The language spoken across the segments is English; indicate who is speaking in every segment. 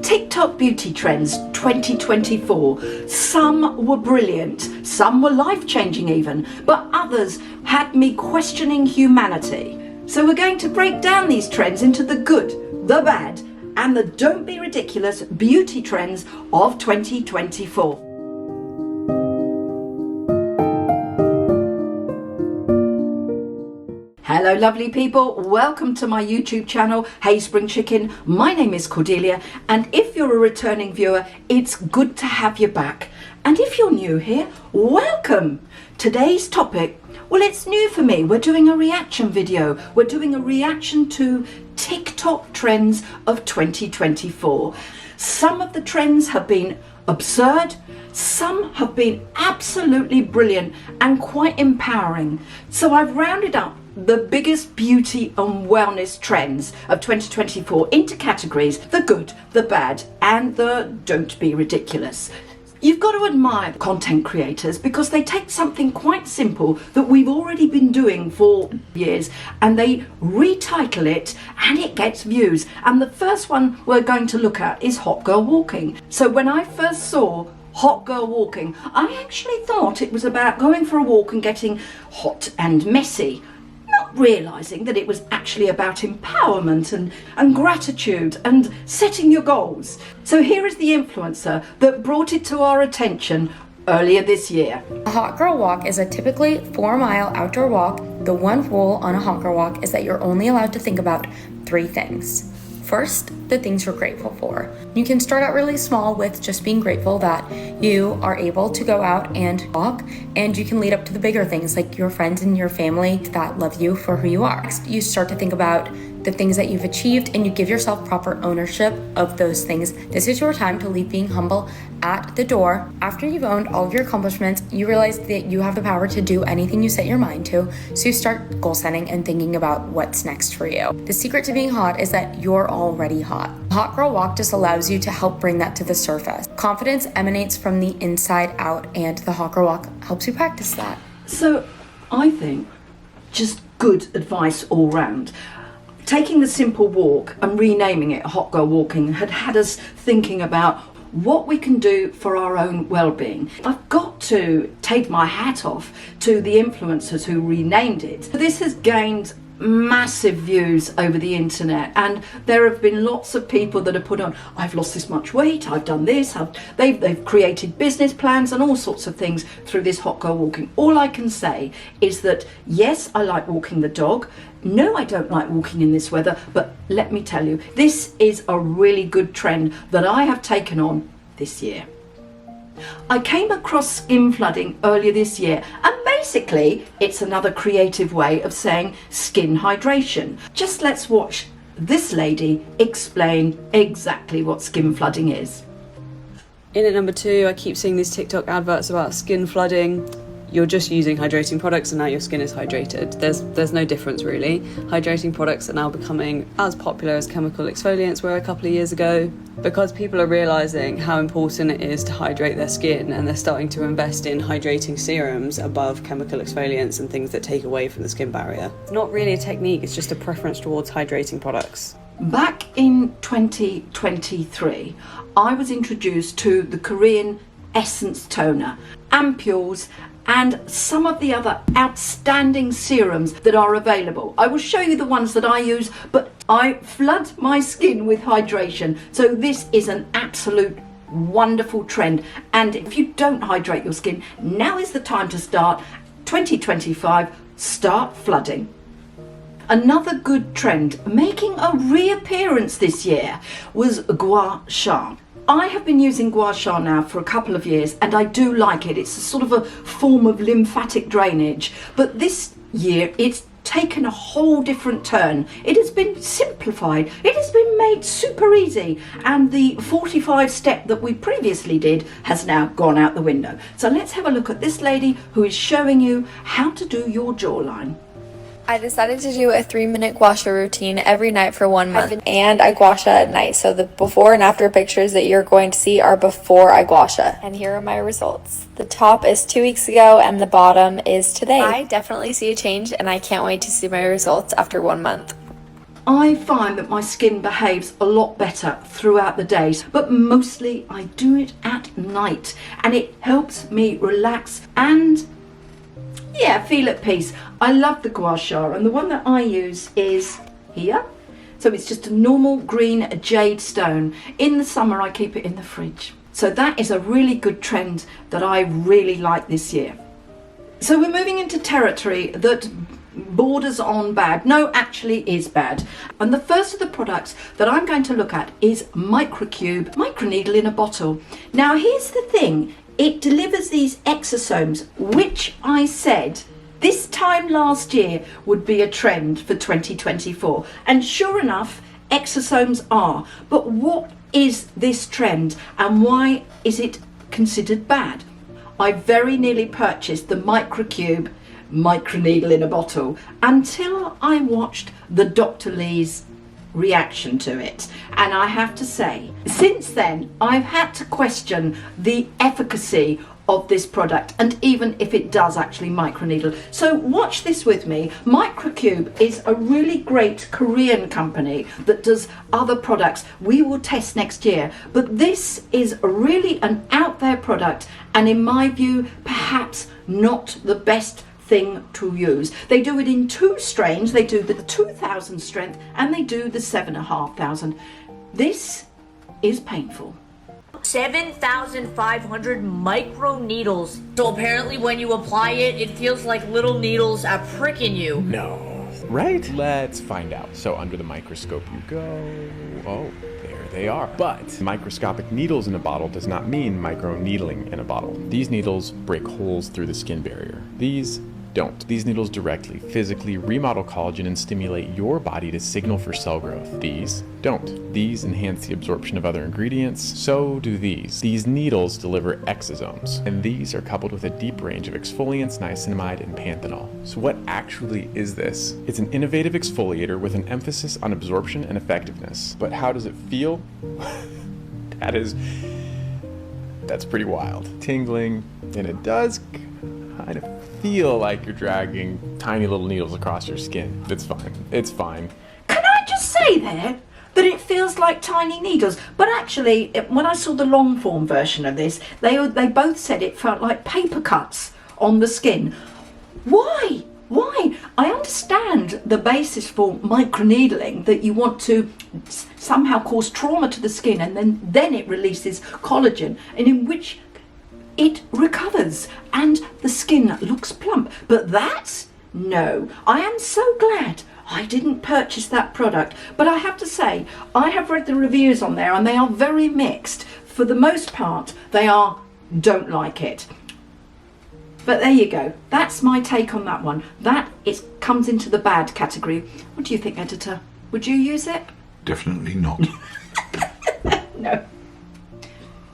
Speaker 1: TikTok beauty trends 2024. Some were brilliant, some were life-changing even, but others had me questioning humanity. So we're going to break down these trends into the good, the bad, and the don't be ridiculous beauty trends of 2024. Hello lovely people, welcome to my YouTube channel, Hey Spring Chicken. My name is Cordelia, and if you're a returning viewer, it's good to have you back. And if you're new here, welcome. Today's topic, well, it's new for me. We're doing a reaction video. We're doing a reaction to TikTok trends of 2024. Some of the trends have been absurd, some have been absolutely brilliant and quite empowering. So I've rounded up the biggest beauty and wellness trends of 2024 into categories: the good, the bad, and the don't be ridiculous. You've got to admire content creators because they take something quite simple that we've already been doing for years and they retitle it and it gets views. And the first one we're going to look at is hot girl walking. So when I first saw hot girl walking, I actually thought it was about going for a walk and getting hot and messy, not realizing that it was actually about empowerment and gratitude and setting your goals. So here is the influencer that brought it to our attention earlier this year.
Speaker 2: A hot girl walk is a typically 4-mile outdoor walk. The one rule on a hot girl walk is that you're only allowed to think about 3 things. First, the things you're grateful for. You can start out really small with just being grateful that you are able to go out and walk, and you can lead up to the bigger things like your friends and your family that love you for who you are. Next, you start to think about the things that you've achieved and you give yourself proper ownership of those things. This is your time to leave being humble at the door. After you've owned all of your accomplishments, you realize that you have the power to do anything you set your mind to. So you start goal setting and thinking about what's next for you. The secret to being hot is that you're already hot. Hot girl walk just allows you to help bring that to the surface. Confidence emanates from the inside out, and the hot girl walk helps you practice that.
Speaker 1: So I think just good advice all round. Taking the simple walk and renaming it hot girl walking had us thinking about what we can do for our own well-being. I've got to take my hat off to the influencers who renamed it. This has gained massive views over the internet, and there have been lots of people that have put on, I've lost this much weight, I've done this, they've created business plans and all sorts of things through this hot girl walking. All I can say is that yes, I like walking the dog. No, I don't like walking in this weather, but let me tell you, this is a really good trend that I have taken on this year. I came across skin flooding earlier this year, and basically it's another creative way of saying skin hydration. Just let's watch this lady explain exactly what skin flooding is.
Speaker 3: In at number 2, I keep seeing these TikTok adverts about skin flooding. You're just using hydrating products and now your skin is hydrated. There's no difference really. Hydrating products are now becoming as popular as chemical exfoliants were a couple of years ago because people are realizing how important it is to hydrate their skin, and they're starting to invest in hydrating serums above chemical exfoliants and things that take away from the skin barrier. It's not really a technique, it's just a preference towards hydrating products.
Speaker 1: Back in 2023, I was introduced to the Korean Essence Toner, ampules, and some of the other outstanding serums that are available. I will show you the ones that I use, but I flood my skin with hydration. So this is an absolute wonderful trend. And if you don't hydrate your skin, now is the time to start. 2025, start flooding. Another good trend making a reappearance this year was gua sha. I have been using gua sha now for a couple of years and I do like it. It's a sort of a form of lymphatic drainage. But this year it's taken a whole different turn. It has been simplified. It has been made super easy. And the 45 step that we previously did has now gone out the window. So let's have a look at this lady who is showing you how to do your jawline.
Speaker 4: I decided to do a 3-minute gua sha routine every night for 1 month, and I gua sha at night. So the before and after pictures that you're going to see are before I gua sha. And here are my results. The top is 2 weeks ago and the bottom is today. I definitely see a change and I can't wait to see my results after 1 month.
Speaker 1: I find that my skin behaves a lot better throughout the day, but mostly I do it at night, and it helps me relax and feel at peace. I love the gua sha, and the one that I use is here. So it's just a normal green jade stone. In the summer I keep it in the fridge. So that is a really good trend that I really like this year. So we're moving into territory that borders on bad. No, actually is bad. And the first of the products that I'm going to look at is MEDICUBE microneedle in a bottle. Now here's the thing, it delivers these exosomes, which I said this time last year would be a trend for 2024. And sure enough, exosomes are. But what is this trend and why is it considered bad? I very nearly purchased the MEDICUBE microneedle in a bottle until I watched the Dr. Lee's reaction to it, and I have to say since then I've had to question the efficacy of this product, and even if it does actually microneedle. So watch this with me. MEDICUBE is a really great Korean company that does other products we will test next year, but this is really an out there product, and in my view perhaps not the best thing to use. They do it in two strains. They do the 2000 strength and they do the 7500. This is painful.
Speaker 5: 7,500 micro needles. So apparently when you apply it, it feels like little needles are pricking you.
Speaker 6: No. Right? Let's find out. So under the microscope you go. Oh, there they are. But microscopic needles in a bottle does not mean micro needling in a bottle. These needles break holes through the skin barrier. These don't. These needles directly, physically remodel collagen and stimulate your body to signal for cell growth. These don't. These enhance the absorption of other ingredients. So do these. These needles deliver exosomes, and these are coupled with a deep range of exfoliants, niacinamide, and panthenol. So what actually is this? It's an innovative exfoliator with an emphasis on absorption and effectiveness. But how does it feel? That's pretty wild. Tingling, and it does kind of feel like you're dragging tiny little needles across your skin. It's fine. It's fine.
Speaker 1: Can I just say there that it feels like tiny needles? But actually, when I saw the long form version of this, they both said it felt like paper cuts on the skin. Why? Why? I understand the basis for microneedling, that you want to somehow cause trauma to the skin, and then it releases collagen, and in which it recovers and the skin looks plump. But that's no. I am so glad I didn't purchase that product. But I have to say, I have read the reviews on there and they are very mixed. For the most part, they are don't like it. But there you go. That's my take on that one. That comes into the bad category. What do you think, editor? Would you use it?
Speaker 7: Definitely not.
Speaker 1: No.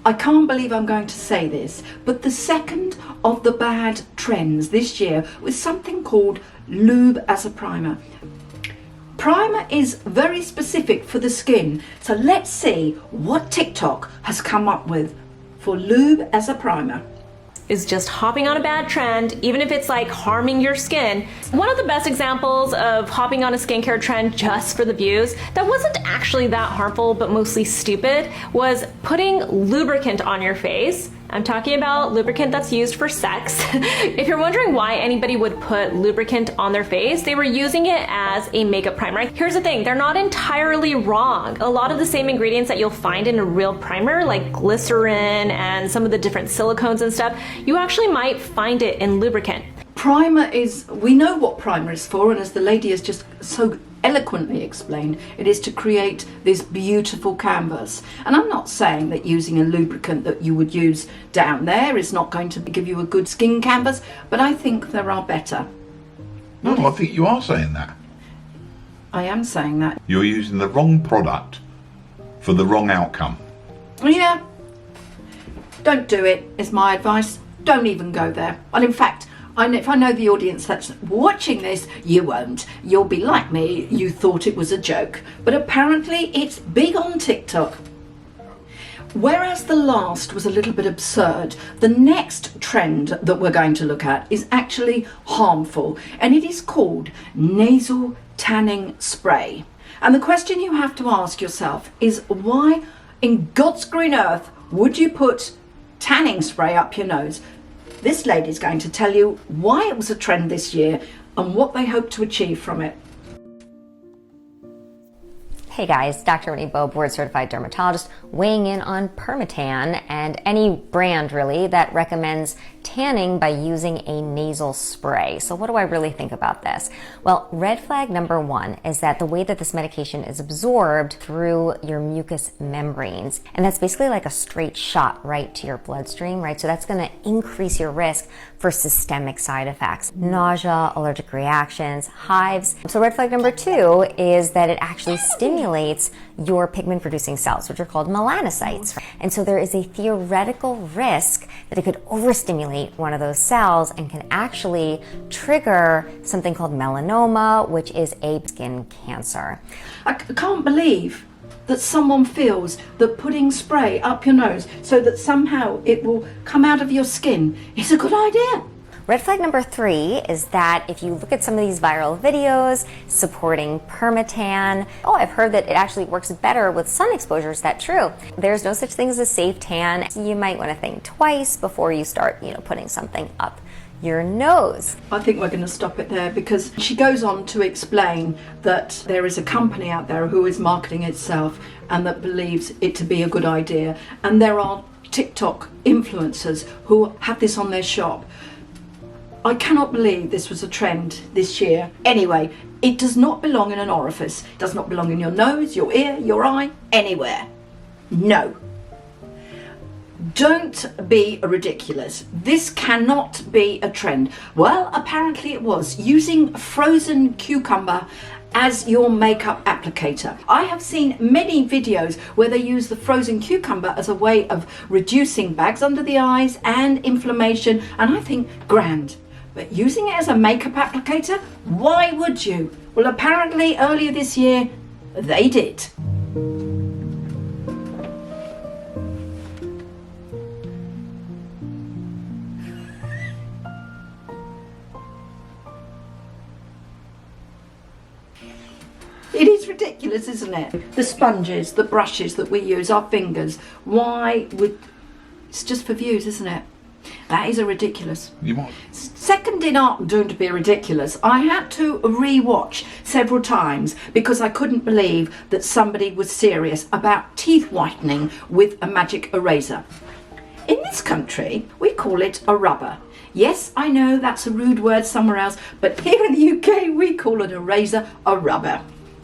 Speaker 1: I can't believe I'm going to say this, but the second of the bad trends this year was something called lube as a primer. Primer is very specific for the skin, so let's see what TikTok has come up with for lube as a primer.
Speaker 8: Is just hopping on a bad trend, even if it's like harming your skin. One of the best examples of hopping on a skincare trend just for the views that wasn't actually that harmful but mostly stupid was putting lubricant on your face. I'm talking about lubricant that's used for sex. If you're wondering why anybody would put lubricant on their face, they were using it as a makeup primer. Here's the thing, they're not entirely wrong. A lot of the same ingredients that you'll find in a real primer, like glycerin and some of the different silicones and stuff, you actually might find it in lubricant.
Speaker 1: Primer is, we know what primer is for, and as the lady has just so eloquently explained, it is to create this beautiful canvas. And I'm not saying that using a lubricant that you would use down there is not going to give you a good skin canvas, but I think there are better.
Speaker 7: No, I think you are saying that.
Speaker 1: I am saying that.
Speaker 7: You're using the wrong product for the wrong outcome.
Speaker 1: Yeah. Don't do it, is my advice. Don't even go there. Well, in fact, if I know the audience that's watching this, you won't. You'll be like me, you thought it was a joke. But apparently it's big on TikTok. Whereas the last was a little bit absurd, the next trend that we're going to look at is actually harmful, and it is called nasal tanning spray. And the question you have to ask yourself is, why in God's green earth would you put tanning spray up your nose? This lady's going to tell you why it was a trend this year and what they hope to achieve from it.
Speaker 9: Hey guys, Dr. Whitney Bowe, board certified dermatologist, weighing in on permatan and any brand really that recommends tanning by using a nasal spray. So what do I really think about this? Well, red flag number one is that the way that this medication is absorbed through your mucous membranes, and that's basically like a straight shot right to your bloodstream, right? So that's going to increase your risk for systemic side effects, nausea, allergic reactions, hives. So red flag number two is that it actually stimulates your pigment producing cells, which are called melanocytes. And so there is a theoretical risk that it could overstimulate one of those cells and can actually trigger something called melanoma, which is a skin cancer.
Speaker 1: I can't believe that someone feels that putting spray up your nose so that somehow it will come out of your skin is a good idea.
Speaker 9: Red flag number three is that if you look at some of these viral videos supporting permatan, oh, I've heard that it actually works better with sun exposure. Is that true? There's no such thing as a safe tan. You might want to think twice before you start, putting something up your nose.
Speaker 1: I think we're going to stop it there, because she goes on to explain that there is a company out there who is marketing itself and that believes it to be a good idea. And there are TikTok influencers who have this on their shop. I cannot believe this was a trend this year. Anyway, it does not belong in an orifice. It does not belong in your nose, your ear, your eye, anywhere. No. Don't be ridiculous. This cannot be a trend. Well, apparently it was. Using frozen cucumber as your makeup applicator. I have seen many videos where they use the frozen cucumber as a way of reducing bags under the eyes and inflammation, and I think grand. But using it as a makeup applicator, why would you? Well, apparently earlier this year, they did. It is ridiculous, isn't it? The sponges, the brushes that we use, our fingers. Why would... It's just for views, isn't it? That is a ridiculous.
Speaker 7: You what?
Speaker 1: Second in art doing to be ridiculous, I had to re-watch several times because I couldn't believe that somebody was serious about teeth whitening with a magic eraser. In this country, we call it a rubber. Yes, I know that's a rude word somewhere else, but here in the UK, we call an eraser a rubber.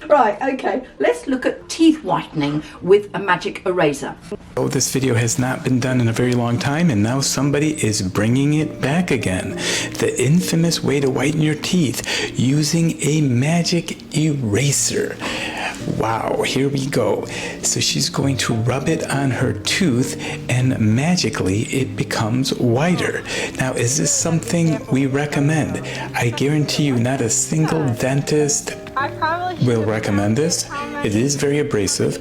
Speaker 1: Right, okay, let's look at teeth whitening with a magic eraser.
Speaker 10: Oh, this video has not been done in a very long time, and now somebody is bringing it back again. The infamous way to whiten your teeth using a magic eraser. Wow, here we go. So she's going to rub it on her tooth and magically it becomes whiter. Now, is this something we recommend? I guarantee you not a single dentist will recommend this. It is very abrasive.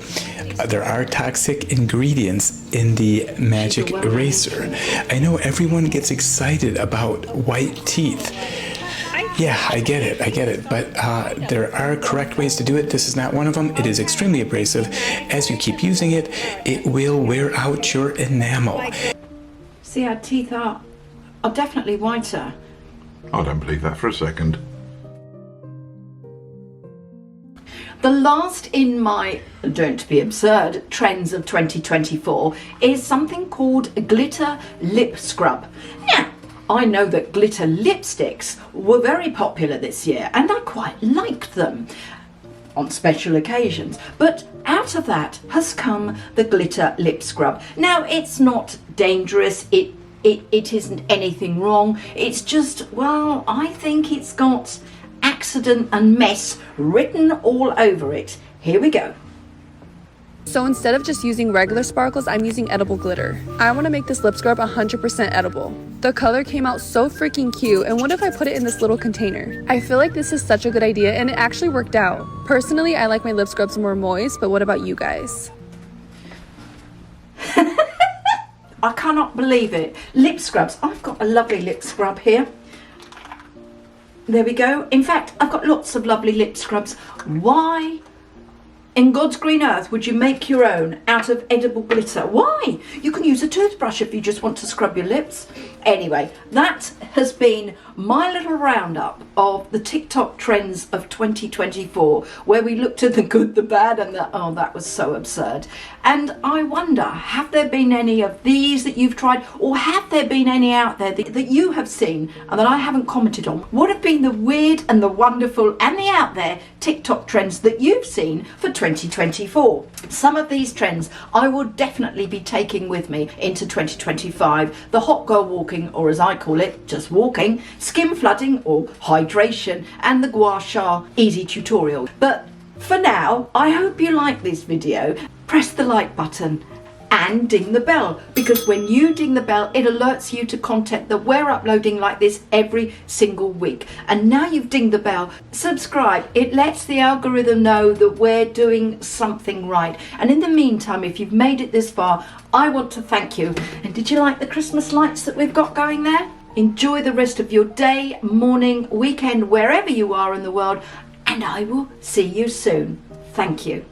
Speaker 10: There are toxic ingredients in the magic eraser. I know everyone gets excited about white teeth. Yeah, I get it, but there are correct ways to do it. This is not one of them. It is extremely abrasive. As you keep using it, it will wear out your enamel.
Speaker 1: See, our teeth are definitely whiter.
Speaker 7: I don't believe that for a second.
Speaker 1: The last in my, don't be absurd, trends of 2024 is something called glitter lip scrub. Now, I know that glitter lipsticks were very popular this year and I quite liked them on special occasions, but out of that has come the glitter lip scrub. Now, it's not dangerous, it isn't anything wrong, it's just, well, I think it's got accident and mess written all over it. Here we go.
Speaker 11: So instead of just using regular sparkles, I'm using edible glitter. I want to make this lip scrub 100% edible. The color came out so freaking cute, and what if I put it in this little container? I feel like this is such a good idea, and it actually worked out. Personally, I like my lip scrubs more moist, but what about you guys?
Speaker 1: I cannot believe it. Lip scrubs. I've got a lovely lip scrub here. There we go. In fact, I've got lots of lovely lip scrubs. Why in God's green earth would you make your own out of edible glitter? Why? You can use a toothbrush if you just want to scrub your lips. Anyway, that has been my little roundup of the TikTok trends of 2024, where we looked at the good, the bad, and the, oh, that was so absurd. And I wonder, have there been any of these that you've tried, or have there been any out there that you have seen and that I haven't commented on? What have been the weird and the wonderful and the out there TikTok trends that you've seen for 2024? Some of these trends I will definitely be taking with me into 2025. The hot girl walking, or as I call it, just walking, skin flooding or hydration, and the gua sha easy tutorial. But for now, I hope you like this video. Press the like button and ding the bell, because when you ding the bell, it alerts you to content that we're uploading like this every single week. And now you've dinged the bell, subscribe. It lets the algorithm know that we're doing something right. And in the meantime, if you've made it this far, I want to thank you. And did you like the Christmas lights that we've got going there? Enjoy the rest of your day, morning, weekend, wherever you are in the world, and I will see you soon. Thank you.